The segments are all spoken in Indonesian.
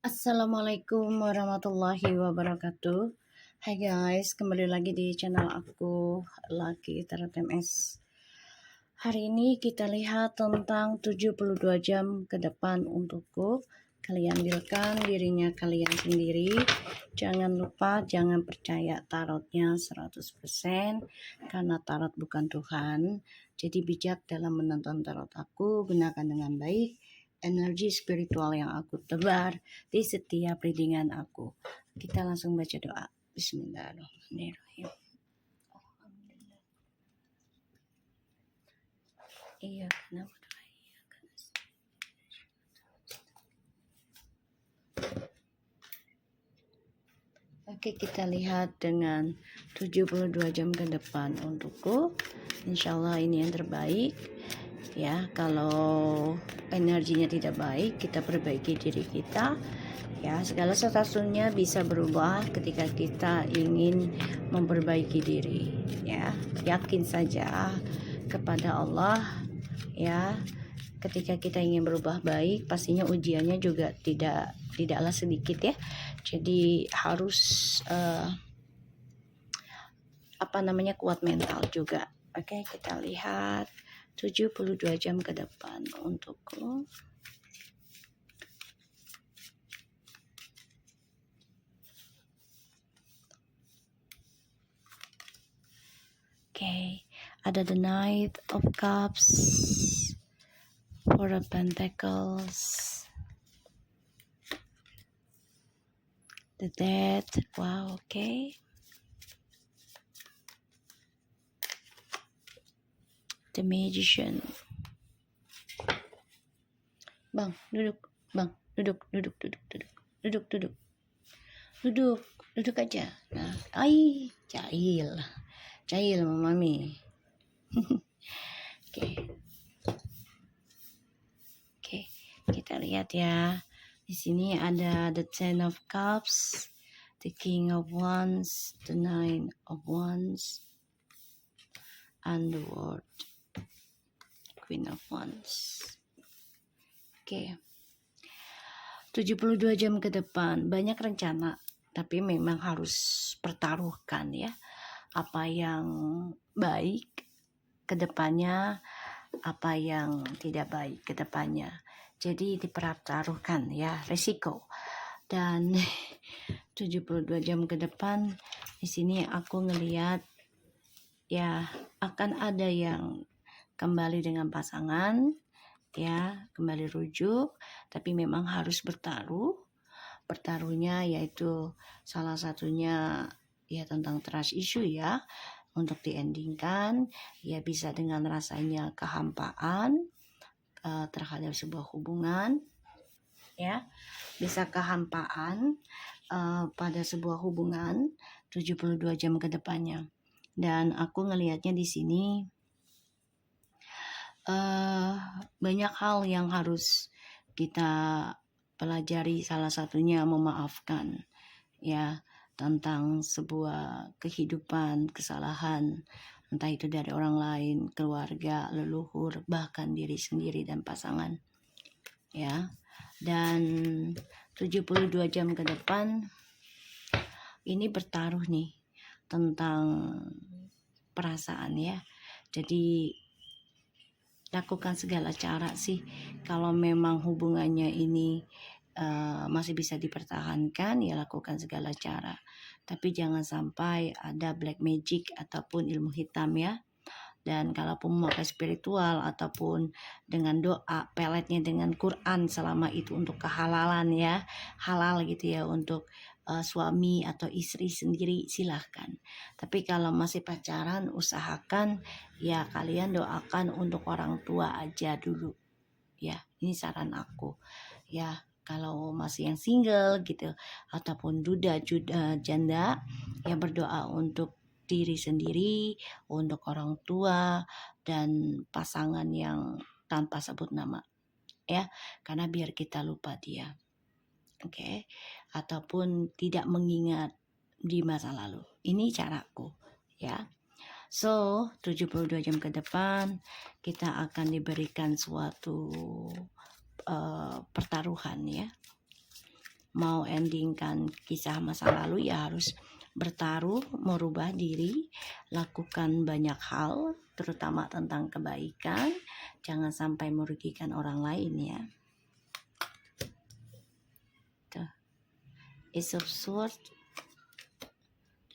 Assalamualaikum warahmatullahi wabarakatuh. Hai guys, kembali lagi di channel aku, Lucky Tarot MS. Hari ini kita lihat tentang 72 jam ke depan untukku. Kalian ambilkan dirinya kalian sendiri. Jangan lupa, jangan percaya tarotnya 100%, karena tarot bukan Tuhan. Jadi bijak dalam menonton tarot aku, gunakan dengan baik energi spiritual yang aku tebar di setiap readingan aku. Kita langsung baca doa. Bismillahirrahmanirrahim. Iya, kenapa? Oke, kita lihat dengan 72 jam ke depan untukku. Insya Allah ini yang terbaik. Ya, kalau energinya tidak baik, kita perbaiki diri kita. Ya, segala sesuatunya bisa berubah ketika kita ingin memperbaiki diri. Ya, yakin saja kepada Allah. Ya, ketika kita ingin berubah baik, pastinya ujiannya juga tidaklah sedikit ya. Jadi harus kuat mental juga. Oke, kita lihat 72 jam ke depan untukku. Oke, ada the Knight of Cups, Four of Pentacles, the Death. Wow, oke. The Magician. Bang, duduk. Bang, duduk. Duduk aja. Nah, jahil mami. Oke. Oke, kita lihat ya. Di sini ada the Ten of Cups, the King of Wands, the Nine of Wands, and the World, Queen of Wands. Oke. 72 jam ke depan, banyak rencana, tapi memang harus pertaruhkan ya. Apa yang baik ke depannya, apa yang tidak baik ke depannya. Jadi dipertaruhkan ya, resiko. Dan 72 jam ke depan di sini aku ngelihat ya akan ada yang kembali dengan pasangan ya, kembali rujuk, tapi memang harus bertaruhnya yaitu salah satunya ya tentang trust issue ya, untuk diendingkan ya, bisa dengan rasanya kehampaan terhadap sebuah hubungan ya, bisa kehampaan pada sebuah hubungan 72 jam ke depannya. Dan aku ngelihatnya di sini banyak hal yang harus kita pelajari, salah satunya memaafkan ya, tentang sebuah kehidupan, kesalahan, entah itu dari orang lain, keluarga, leluhur, bahkan diri sendiri dan pasangan ya. Dan 72 jam ke depan ini bertaruh nih tentang perasaan ya. Jadi lakukan segala cara sih kalau memang hubungannya ini masih bisa dipertahankan, ya lakukan segala cara. Tapi jangan sampai ada black magic ataupun ilmu hitam ya. Dan kalaupun memakai spiritual ataupun dengan doa, peletnya dengan Quran selama itu untuk kehalalan ya, halal gitu ya untuk suami atau istri sendiri, silahkan. Tapi kalau masih pacaran, usahakan ya kalian doakan untuk orang tua aja dulu ya. Ini saran aku ya. Kalau masih yang single gitu ataupun duda janda ya, berdoa untuk diri sendiri, untuk orang tua dan pasangan yang tanpa sebut nama ya, karena biar kita lupa dia. Oke. Ataupun tidak mengingat di masa lalu. Ini caraku ya. So 72 jam ke depan kita akan diberikan suatu pertaruhan ya. mau endingkan kisah masa lalu ya harus bertaruh, merubah diri, lakukan banyak hal, terutama tentang kebaikan, jangan sampai merugikan orang lain ya. Tuh. Ace of Swords,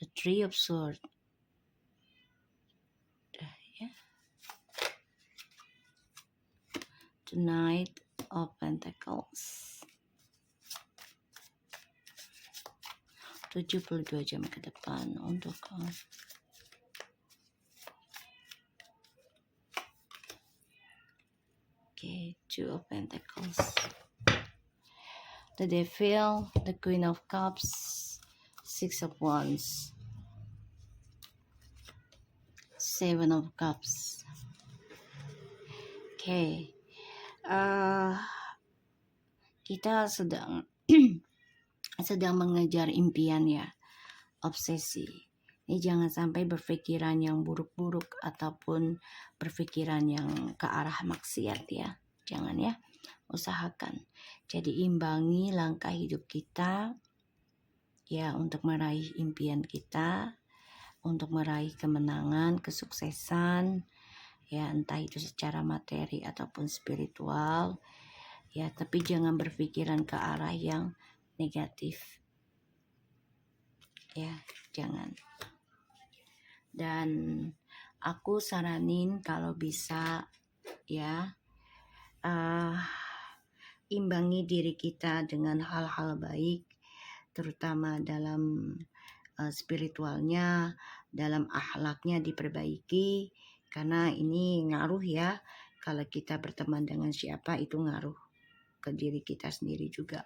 the Three of Swords. Ya. The Knight of Pentacles. 72 jam ke depan untuk Two of Pentacles, the Devil, the Queen of Cups, Six of Wands, Seven of Cups. Kita sedang mengejar impian ya, obsesi. Ini jangan sampai berpikiran yang buruk-buruk ataupun berpikiran yang ke arah maksiat ya. Jangan ya, usahakan. Jadi imbangi langkah hidup kita ya untuk meraih impian kita, untuk meraih kemenangan, kesuksesan ya, entah itu secara materi ataupun spiritual ya, tapi jangan berpikiran ke arah yang negatif ya, jangan. Dan aku saranin kalau bisa ya, imbangi diri kita dengan hal-hal baik, terutama dalam spiritualnya, dalam akhlaknya diperbaiki, karena ini ngaruh ya, kalau kita berteman dengan siapa itu ngaruh ke diri kita sendiri juga.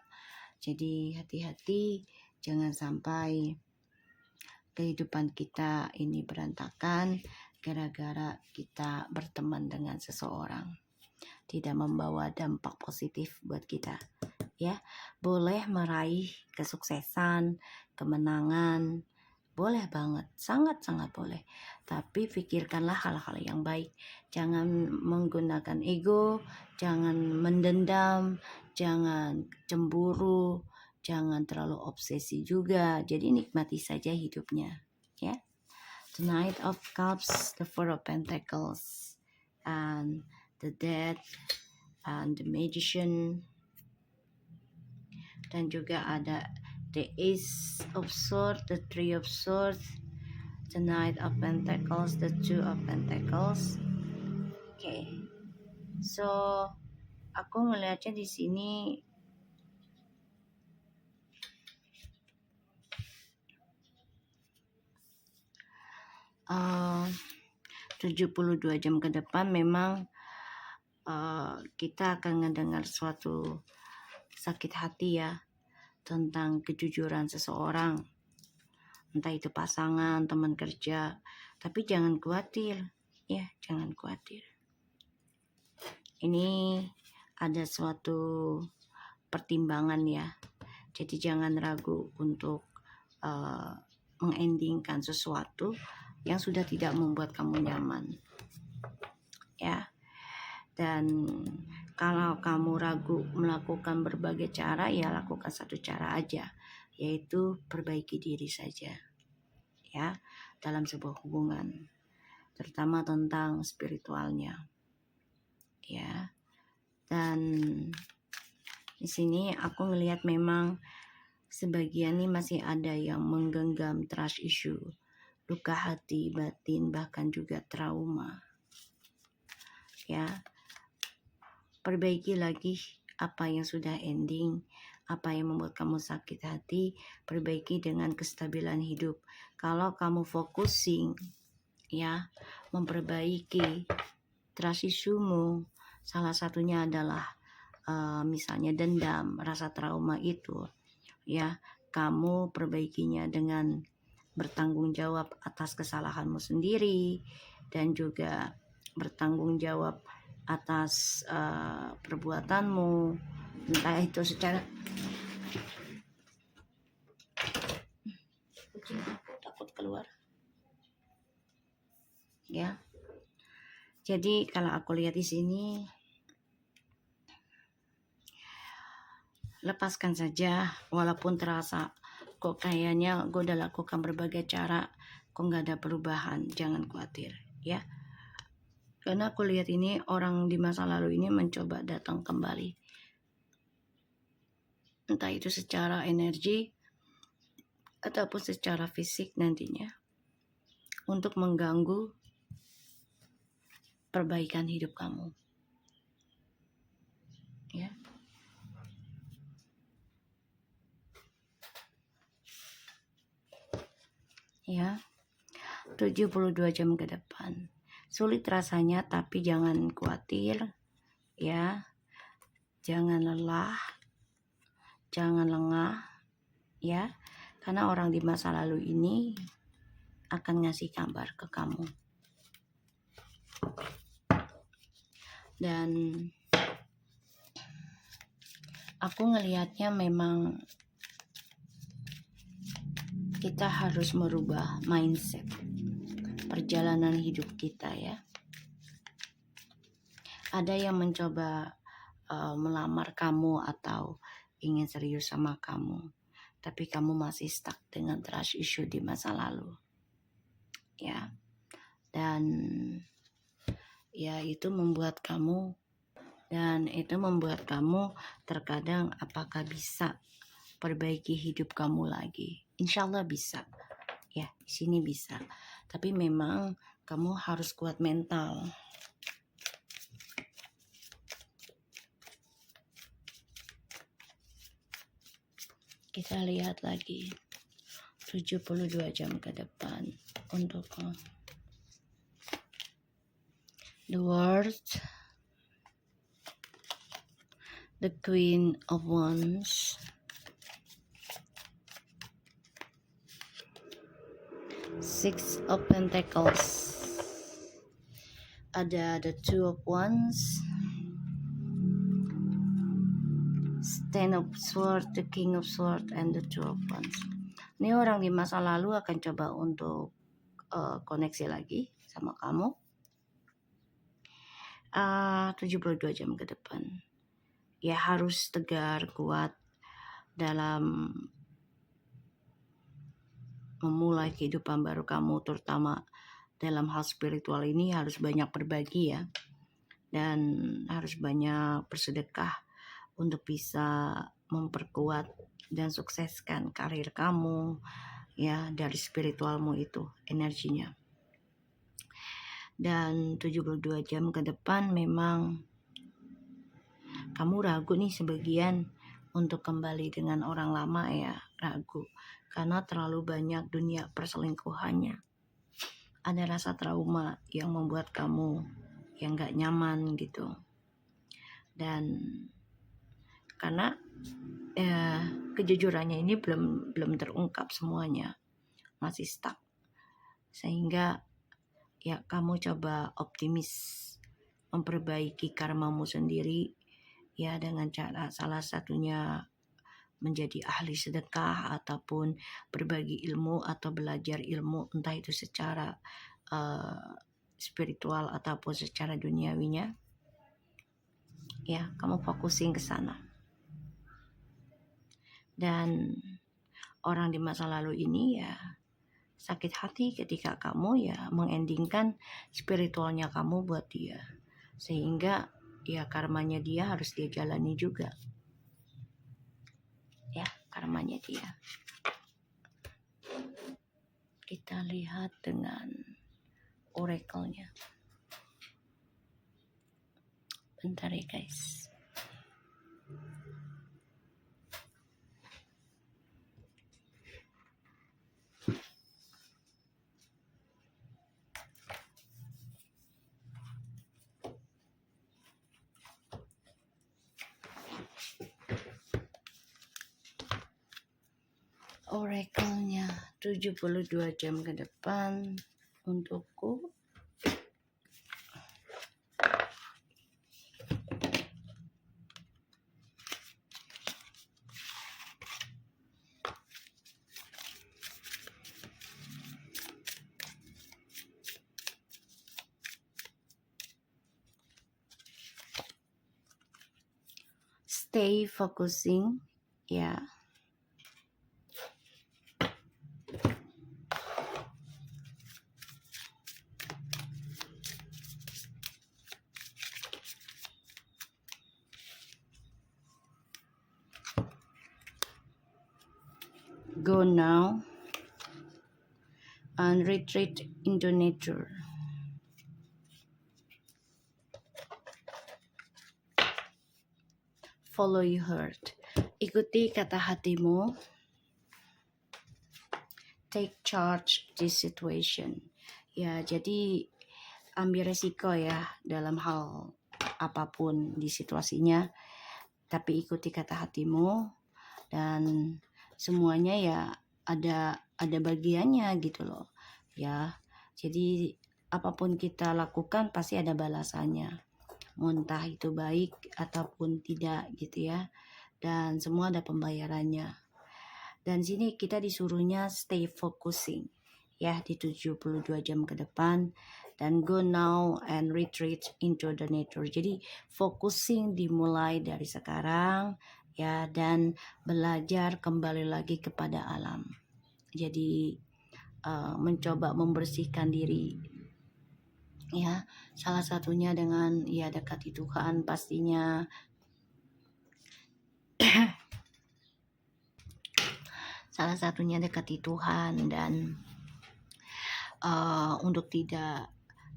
Jadi hati-hati, jangan sampai kehidupan kita ini berantakan gara-gara kita berteman dengan seseorang, tidak membawa dampak positif buat kita ya. Boleh meraih kesuksesan, kemenangan, boleh banget, sangat-sangat boleh, tapi pikirkanlah hal-hal yang baik. Jangan menggunakan ego, jangan mendendam, jangan cemburu, jangan terlalu obsesi juga. Jadi nikmati saja hidupnya ya. The Knight of Cups, the Four of Pentacles, and the Death, and the Magician, dan juga ada the Ace of Swords, the Three of Swords, the Knight of Pentacles, the Two of Pentacles. So aku ngelihatnya di sini 72 jam ke depan memang kita akan mendengar suatu sakit hati ya, tentang kejujuran seseorang, entah itu pasangan, teman kerja. Tapi jangan khawatir ya, jangan khawatir. Ini ada suatu pertimbangan ya, jadi jangan ragu untuk mengendingkan sesuatu yang sudah tidak membuat kamu nyaman ya. Dan kalau kamu ragu melakukan berbagai cara, ya lakukan satu cara aja, yaitu perbaiki diri saja ya, dalam sebuah hubungan, terutama tentang spiritualnya ya. Dan di sini aku ngelihat memang sebagian nih masih ada yang menggenggam trust issue, luka hati batin, bahkan juga trauma ya. Perbaiki lagi apa yang sudah ending, apa yang membuat kamu sakit hati, perbaiki dengan kestabilan hidup. Kalau kamu focusing ya, memperbaiki trust issue-mu, salah satunya adalah misalnya dendam, rasa trauma itu ya, kamu perbaikinya dengan bertanggung jawab atas kesalahanmu sendiri, dan juga bertanggung jawab atas perbuatanmu, entah itu secara kucing aku takut keluar ya. Jadi kalau aku lihat di sini lepaskan saja, walaupun terasa kok kayaknya gue udah lakukan berbagai cara kok nggak ada perubahan. Jangan khawatir ya, karena aku lihat ini orang di masa lalu ini mencoba datang kembali, entah itu secara energi ataupun secara fisik nantinya, untuk mengganggu perbaikan hidup kamu ya. Ya, 72 jam ke depan. Sulit rasanya, tapi jangan khawatir ya. Jangan lelah, jangan lengah ya. Karena orang di masa lalu ini akan ngasih kabar ke kamu. Dan aku ngelihatnya memang kita harus merubah mindset perjalanan hidup kita ya. Ada yang mencoba melamar kamu atau ingin serius sama kamu, tapi kamu masih stuck dengan trust issue di masa lalu ya. Dan ya itu membuat kamu terkadang apakah bisa perbaiki hidup kamu lagi. Insya Allah bisa ya, di sini bisa, tapi memang kamu harus kuat mental. Kita lihat lagi 72 jam ke depan untuk the World, the Queen of Wands, Six of Pentacles, ada the Two of Wands, Ten of Swords, the King of Swords, and the Two of Wands. Ini orang di masa lalu akan coba untuk koneksi lagi sama kamu 72 jam ke depan. Ya harus tegar, kuat dalam memulai kehidupan baru kamu, terutama dalam hal spiritual ini harus banyak berbagi ya, dan harus banyak bersedekah untuk bisa memperkuat dan sukseskan karir kamu ya, dari spiritualmu itu energinya. Dan 72 jam ke depan memang kamu ragu nih sebagian untuk kembali dengan orang lama ya, ragu karena terlalu banyak dunia perselingkuhannya. Ada rasa trauma yang membuat kamu yang gak nyaman gitu. Dan karena kejujurannya ini belum terungkap semuanya, masih stuck. Sehingga ya kamu coba optimis memperbaiki karmamu sendiri ya, dengan cara salah satunya menjadi ahli sedekah ataupun berbagi ilmu atau belajar ilmu, entah itu secara spiritual ataupun secara duniawinya ya, kamu fokusin ke sana. Dan orang di masa lalu ini ya sakit hati ketika kamu ya mengendingkan spiritualnya kamu buat dia, sehingga ya karmanya dia harus dia jalani juga ya, karmanya dia. Kita lihat dengan oracle-nya. Bentar ya guys. Oracle-nya 72 jam ke depan untukku. Stay focusing ya. Go now and retreat into nature. Follow your heart. Ikuti kata hatimu. Take charge this situation. Ya, jadi ambil resiko ya dalam hal apapun di situasinya. Tapi ikuti kata hatimu dan semuanya ya ada bagiannya gitu loh. Ya, jadi apapun kita lakukan pasti ada balasannya. Entah itu baik ataupun tidak gitu ya. Dan semua ada pembayarannya. Dan sini kita disuruhnya stay focusing ya di 72 jam ke depan dan go now and retreat into the nature. Jadi focusing dimulai dari sekarang ya dan belajar kembali lagi kepada alam. Jadi mencoba membersihkan diri ya, salah satunya dengan ya dekati Tuhan pastinya. Salah satunya dekati Tuhan dan untuk tidak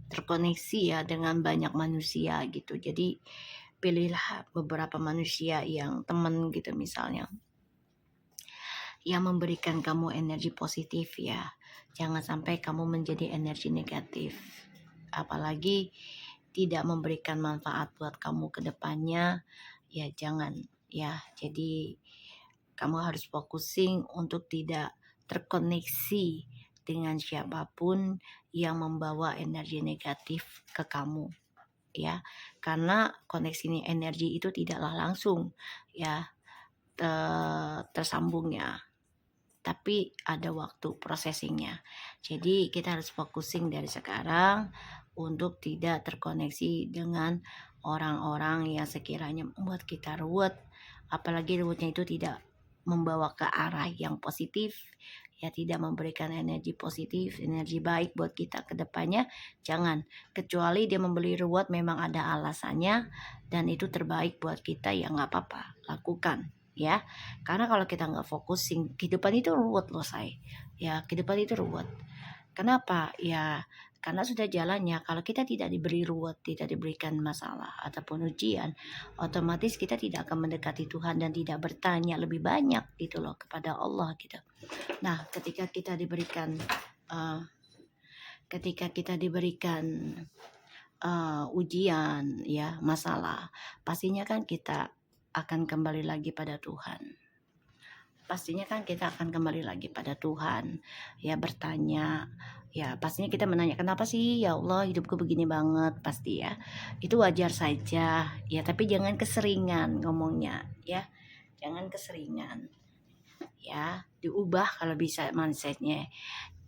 terkoneksi ya dengan banyak manusia gitu. Jadi pilihlah beberapa manusia yang teman gitu misalnya, yang memberikan kamu energi positif ya. Jangan sampai kamu menjadi energi negatif. Apalagi tidak memberikan manfaat buat kamu ke depannya, ya jangan ya. Jadi kamu harus focusing untuk tidak terkoneksi dengan siapapun yang membawa energi negatif ke kamu ya, karena koneksi energi itu tidaklah langsung ya tersambungnya, tapi ada waktu processingnya. Jadi kita harus focusing dari sekarang untuk tidak terkoneksi dengan orang-orang yang sekiranya membuat kita ruwet, apalagi ruwetnya itu tidak membawa ke arah yang positif ya, tidak memberikan energi positif, energi baik buat kita ke depannya. Jangan, kecuali dia membeli ruwet memang ada alasannya dan itu terbaik buat kita ya nggak apa-apa, lakukan ya. Karena kalau kita nggak focusing, kehidupan itu ruwet loh say ya, kehidupan itu ruwet. Kenapa ya? Karena sudah jalannya. Kalau kita tidak diberi ruwet, tidak diberikan masalah ataupun ujian, otomatis kita tidak akan mendekati Tuhan dan tidak bertanya lebih banyak gitu loh kepada Allah gitu. Nah, ketika kita diberikan ujian ya, masalah, pastinya kan kita akan kembali lagi pada Tuhan. Pastinya kan kita akan kembali lagi pada Tuhan ya, bertanya ya, pastinya kita menanya kenapa sih ya Allah hidupku begini banget, pasti ya itu wajar saja ya, tapi jangan keseringan ngomongnya ya, jangan keseringan ya, diubah kalau bisa mindsetnya,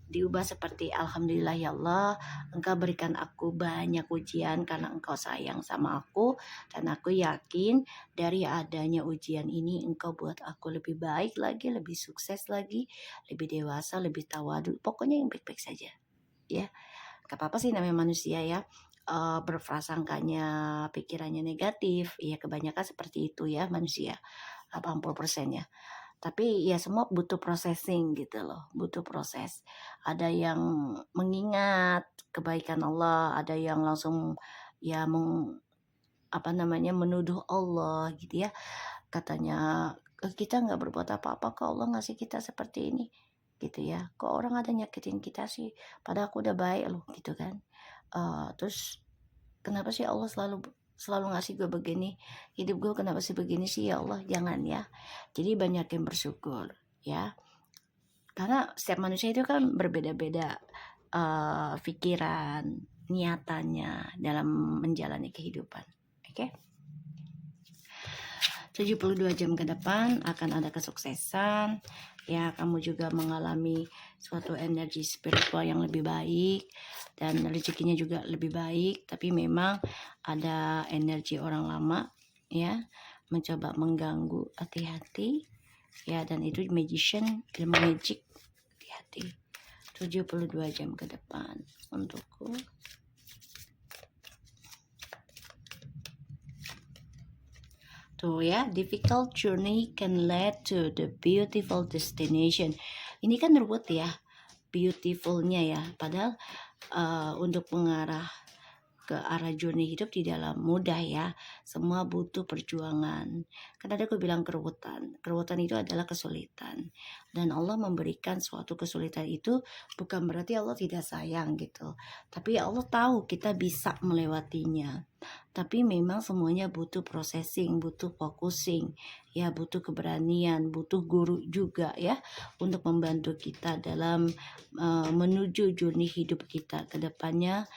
diubah seperti alhamdulillah ya Allah, engkau berikan aku banyak ujian karena engkau sayang sama aku, dan aku yakin dari adanya ujian ini engkau buat aku lebih baik lagi, lebih sukses lagi, lebih dewasa, lebih tawadu, pokoknya yang baik-baik saja ya. Gak apa-apa sih namanya manusia ya, berprasangkanya pikirannya negatif ya, kebanyakan seperti itu ya manusia 80% ya. Tapi ya semua butuh processing gitu loh, butuh proses. Ada yang mengingat kebaikan Allah, ada yang langsung ya menuduh Allah gitu ya. Katanya kita nggak berbuat apa-apa kok Allah ngasih kita seperti ini gitu ya. Kok orang ada nyakitin kita sih? Padahal aku udah baik loh gitu kan. Terus kenapa sih Allah selalu ngasih gue begini, hidup gue kenapa sih begini sih ya Allah? Jangan ya. Jadi banyak yang bersyukur ya, karena setiap manusia itu kan berbeda-beda pikiran, niatannya dalam menjalani kehidupan. Oke? 72 jam ke depan akan ada kesuksesan ya, kamu juga mengalami suatu energi spiritual yang lebih baik dan rezekinya juga lebih baik, tapi memang ada energi orang lama ya mencoba mengganggu, hati-hati ya, dan itu magician, ilmu magic. Hati-hati. 72 jam ke depan untukku. Tuh ya, difficult journey can lead to the beautiful destination. Ini kan ruwet ya, beautifulnya ya. Padahal untuk mengarah ke arah journey hidup tidaklah mudah ya. Semua butuh perjuangan. Kan tadi aku bilang keruwetan. Keruwetan itu adalah kesulitan. Dan Allah memberikan suatu kesulitan itu bukan berarti Allah tidak sayang gitu. Tapi Allah tahu kita bisa melewatinya. Tapi memang semuanya butuh processing, butuh focusing, ya, butuh keberanian, butuh guru juga ya untuk membantu kita dalam menuju journey hidup kita ke depannya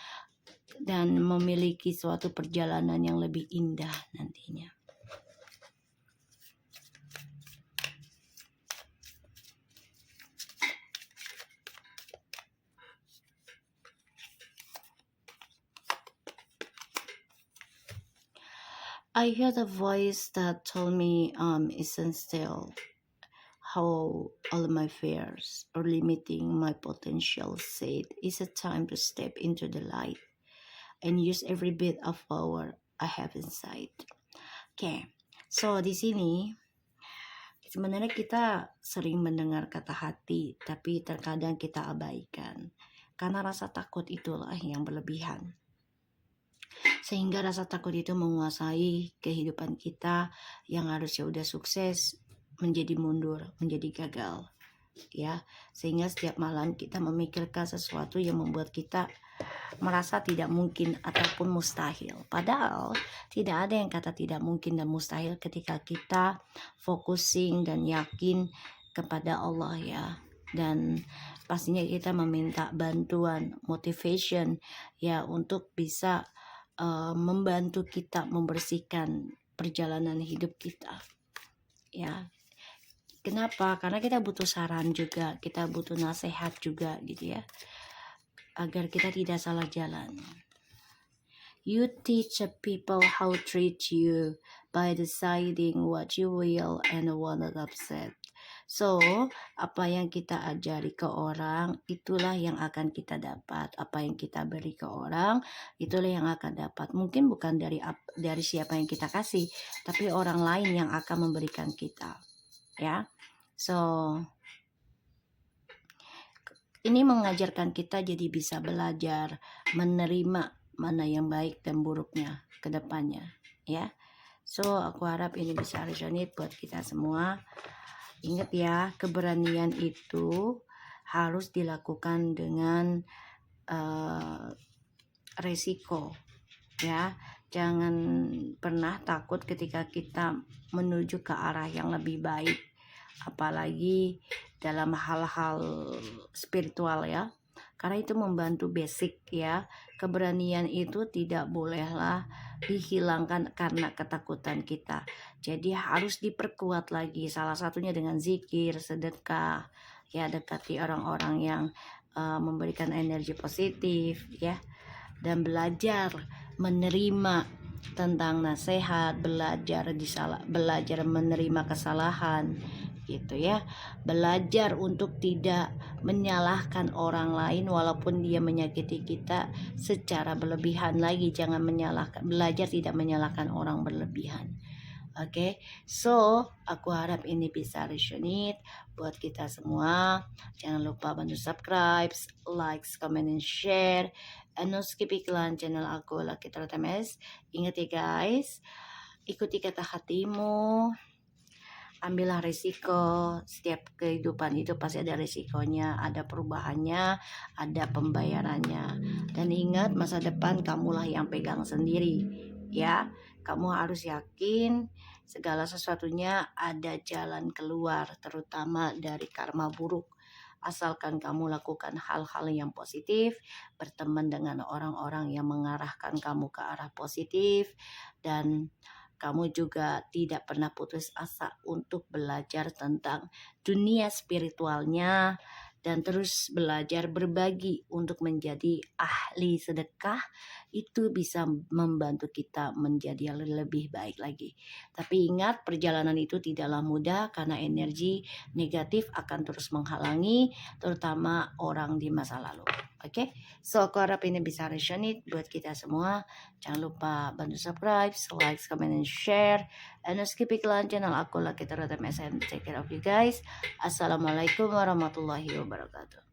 dan memiliki suatu perjalanan yang lebih indah nantinya. I heard a voice that told me isn't still how all my fears or limiting my potential said it's a time to step into the light and use every bit of power I have inside. Oke, so di sini sebenarnya kita sering mendengar kata hati, tapi terkadang kita abaikan karena rasa takut itulah yang berlebihan. Sehingga rasa takut itu menguasai kehidupan kita yang harusnya udah sukses menjadi mundur, menjadi gagal. Ya, sehingga setiap malam kita memikirkan sesuatu yang membuat kita merasa tidak mungkin ataupun mustahil. Padahal tidak ada yang kata tidak mungkin dan mustahil ketika kita focusing dan yakin kepada Allah ya. Dan pastinya kita meminta bantuan, motivation ya untuk bisa membantu kita membersihkan perjalanan hidup kita. Ya. Kenapa? Karena kita butuh saran juga, kita butuh nasihat juga gitu ya. Agar kita tidak salah jalan. You teach people how to treat you by deciding what you will and what not upset. So, apa yang kita ajari ke orang, itulah yang akan kita dapat. Apa yang kita beri ke orang, itulah yang akan dapat. Mungkin bukan dari siapa yang kita kasih, tapi orang lain yang akan memberikan kita. Ya. So, ini mengajarkan kita jadi bisa belajar menerima mana yang baik dan buruknya ke depannya, ya. So, aku harap ini bisa resonate buat kita semua. Ingat ya, keberanian itu harus dilakukan dengan resiko, ya. Jangan pernah takut ketika kita menuju ke arah yang lebih baik, apalagi dalam hal-hal spiritual ya, karena itu membantu basic ya. Keberanian itu tidak bolehlah dihilangkan karena ketakutan kita, jadi harus diperkuat lagi, salah satunya dengan zikir, sedekah ya, dekati orang-orang yang memberikan energi positif ya, dan belajar menerima tentang nasihat, belajar menerima kesalahan gitu ya. Belajar untuk tidak menyalahkan orang lain walaupun dia menyakiti kita secara berlebihan lagi. Jangan belajar tidak menyalahkan orang berlebihan. Oke, so aku harap ini bisa resonate buat kita semua. Jangan lupa bantu subscribe, like, comment, and share. And no skip iklan channel aku Lucky Tertemes. Ingat ya guys, ikuti kata hatimu. Ambillah risiko. Setiap kehidupan itu pasti ada risikonya, ada perubahannya, ada pembayarannya. Dan ingat, masa depan kamulah yang pegang sendiri ya. Kamu harus yakin segala sesuatunya ada jalan keluar, terutama dari karma buruk. Asalkan kamu lakukan hal-hal yang positif, berteman dengan orang-orang yang mengarahkan kamu ke arah positif, dan kamu juga tidak pernah putus asa untuk belajar tentang dunia spiritualnya dan terus belajar berbagi untuk menjadi ahli sedekah, itu bisa membantu kita menjadi lebih baik lagi. Tapi ingat, perjalanan itu tidaklah mudah karena energi negatif akan terus menghalangi, terutama orang di masa lalu. Oke, so aku harap ini bisa resonate buat kita semua. Jangan lupa bantu subscribe, like, comment, and share. And skip iklan channel aku lah, kita rata MSN. Take care of you guys. Assalamualaikum warahmatullahi wabarakatuh.